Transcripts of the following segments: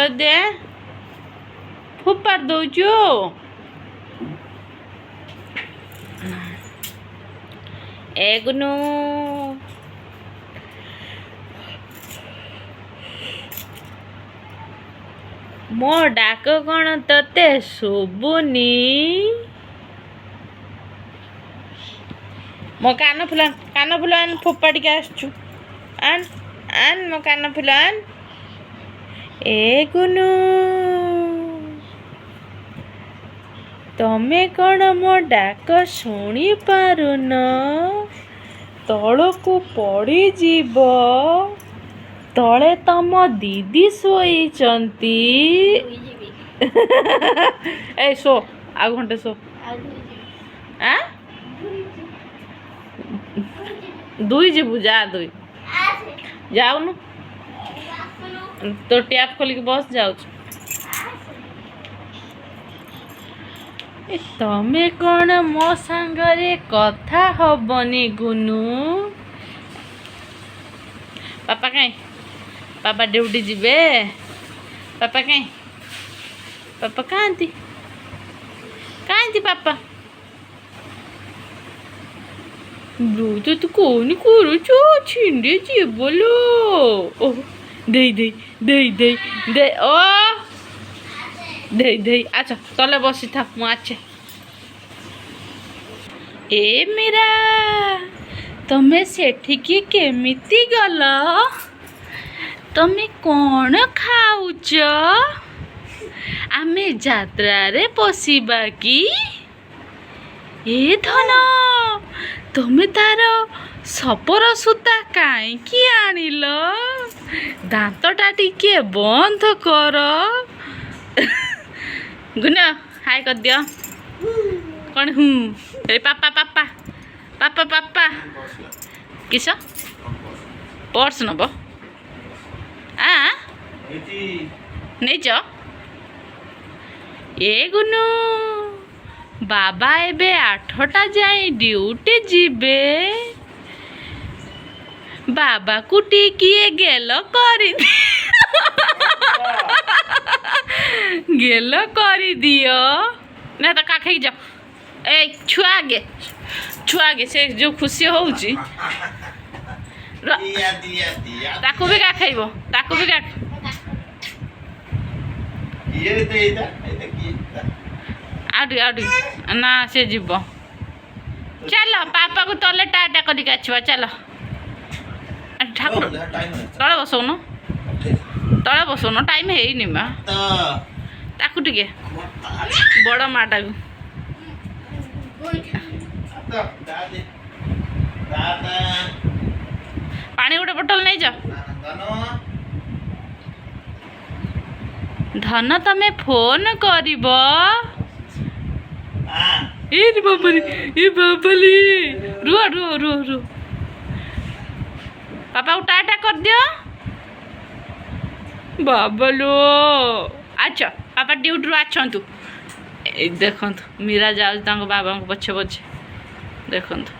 लो दे फोपाड़ दौचु ए गुनू मो डाक कौन तते शुभुनी मो कान फुल आन फोपाड़ी के आसचु आन आन मो कान फुल आन ए गुनू तमे कौन मो डाक शुणी पारुन तलकू पड़ी जीव तले तम दीदी शोईचंती ए सो आग घंटे सो आ दुई जीवु जा दुई जाऊनु तो टैप खोल के बस जाऊ तमे कौन मो सांगरे कथा हबनी गुनू पापा कहीं पापा ड्यूटी जीवे पापा कहीं पापा कहाँती पापा ब्रो तो कौन करो छिंडे जी बोलो ओ दे दे दे दे दे ओ दे दे अच्छा तले बसी था मु आछे ए मीरा तमे सेठिकी केमिति गल तमे कौन खाऊच आमे यात्रा रे पशिबा कि ए धन तमे तार सपर सूता काईकी आनिल दांतटा टिके बंद कर गुना हाय कर दियो कौन हूँ ए पापा पापा पापा पापा किस पर्स नब आ नहीं च ए गुनू बाबा एबे 8टा जाए ड्यूटी जीवे बाबा को टिकिए गेल करी गेल करी दियो ना तो काखे जाओ ए छुआ आगे से जो खुशी होउची ताकू भी का खाइबो ताकू भी का आउडी ना से जीव चलो पापा को तले टाटा करिक आछवा चलो ठाकुर तले बसौन टाइम है मा ताकू टिके बड़ माटा को पानी गोटे बोतल नहीं जा धन तमे फोन करिब ए बाबली रुआ रुआ रुआ रुआ पापा को टाटा कर दियो बाबलो अच्छा पापा ड्यूटी रू आछंतु देखंतु मीरा जाउ तांको बाबा को पछे पछे देखंतु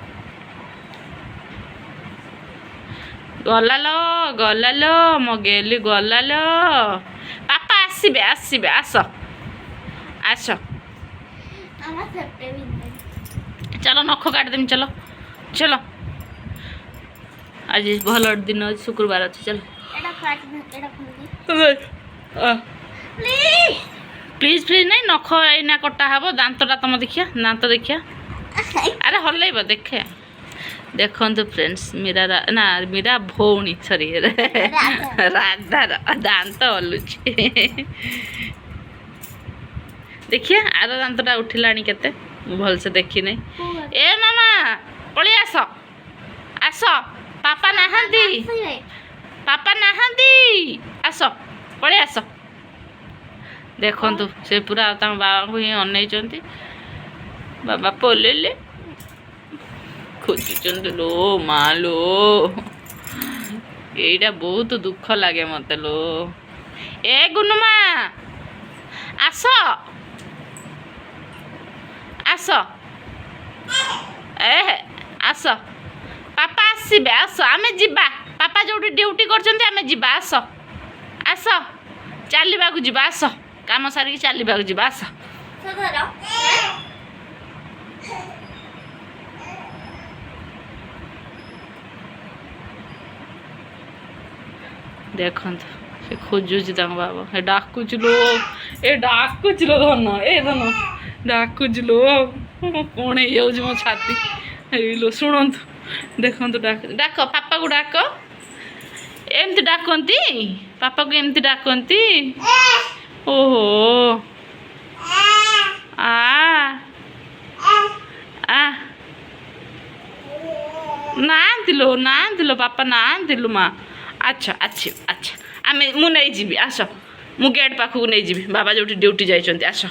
गलालो मो गेली गलालो पापा आसीबे आसीबे आस आस चलो नख काट देम चलो चलो आज भल दिन शुक्रवार अच्छे चलो प्लीज प्लीज नहीं नख एना कटा हब दांतटा तुम देखिया दांत देखिया अरे हल्लैब देखे देखंतु फ्रेंड्स मीरा भौणी सॉरी राधार दांत हलुची देखिए आर दांतटा उठिलानी केते भल से देखी नहीं ए मामा पळी आस आस पापा नाहांती आस पळी आस देखंतु से पूरा तम बाबा को ही अनैचंती बाबा पलेले खोजुचंत लो माँ लो एटा बहुत दुख लगे मत लो ए गुनुमा आस आस ए आस पापा आसबे आस आमे जिबा पापा जो ड्यूटी करछन्ते आमे जिबा आस आस ଚାଲିବାକୁ ଯିବା ଆସ କାମ ସାରିକି ଚାଲିବାକୁ ଯିବା ଆସ ଦେଖନ୍ତୁ ସେ ଖୋଜୁଛି ତାଙ୍କ ବାବା ଏ ଡାକୁଛି ଲୋ ଧନ ଏ ଧନ ଡାକୁଛି ଲୋ କଣ ହେଇଯାଉଛି ମୋ ଛାତି ହେଇଲୋ ଶୁଣନ୍ତୁ ଦେଖନ୍ତୁ ଡାକ ପାପାକୁ ଡାକ ଏମିତି ଡାକନ୍ତି ପାପାକୁ ଏମିତି ଡାକନ୍ତି ଓହୋ ଆ ଆ ନାହାନ୍ତି ଲୋ ବାପା ନାହାନ୍ତି ଲୋ ମା ଆଚ୍ଛା ଆଚ୍ଛା ମୁଁ ନେଇଯିବି ଆସ ମୁଁ ଗେଟ୍ ପାଖକୁ ନେଇଯିବି ବାବା ଯେଉଁଠି ଡ୍ୟୁଟି ଯାଇଛନ୍ତି ଆସ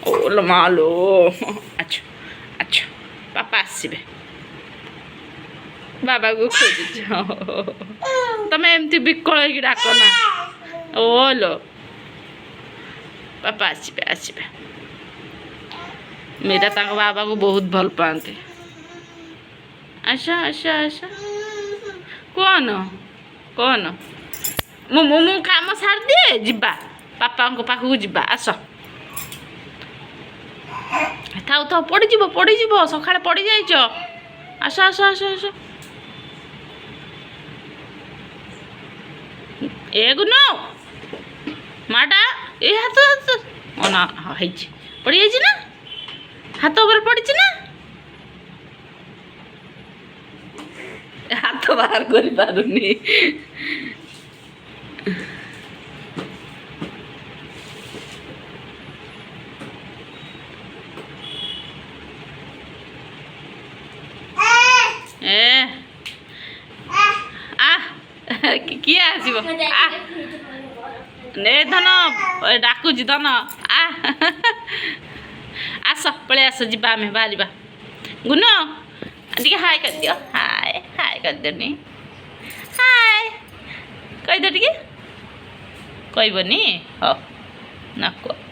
ଓଲୋ ମା ଲୋ ଆଚ୍ଛା ବାପା ଆସିବେ ବାବାକୁ ଖୋଜୁଛ ତମେ ଏମିତି ବିକଳ ହେଇକି ଡାକ ନା ଓଲୋ ବାପା ଆସିବେ ମୀରା ତାଙ୍କ ବାବାକୁ ବହୁତ ଭଲ ପାଆନ୍ତି ଆସ କଣ ମୁଁ କାମ ସାରିଦିଏ ଯିବା ବାପାଙ୍କ ପାଖକୁ ଯିବା ଆସ ଥାଉ ପଡ଼ିଯିବ ସକାଳେ ପଡ଼ିଯାଇଛ ଆସ ଗୁନ ମାଟା ଏ ହାତ ନା ହେଇଛି ପଡ଼ିଯାଇଛି ନା ହାତ ଉପରେ ପଡ଼ିଛି ନା ହାତ ବାହାର କରିପାରୁନି କିଏ ଆସିବ ନେ ଧନ ଡାକୁଛି ଧନ ଆସ ପଳେଇ ଆସ ଯିବା ଆମେ ବାହାରିବା ଗୁନ ଟିକେ ହାଏ କରିଦିଅ ହାଏ କରିଦିଅନି ହାଏ କହିଦିଅ ଟିକେ କହିବନି ହଉ ନା କୁହ